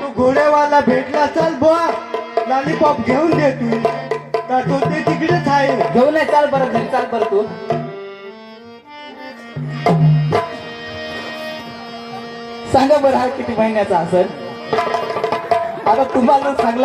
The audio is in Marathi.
तू घोड्यावाला भेटला, चल बुवा लॉलीपॉप घेऊन दे तू. तर तो ते तिकडेच आहे. घेऊन ये, चाल बरं घरी, चाल बरं तू. सांगा बरं हा किती महिन्याचा असेल. आता तुम्हाला सांगला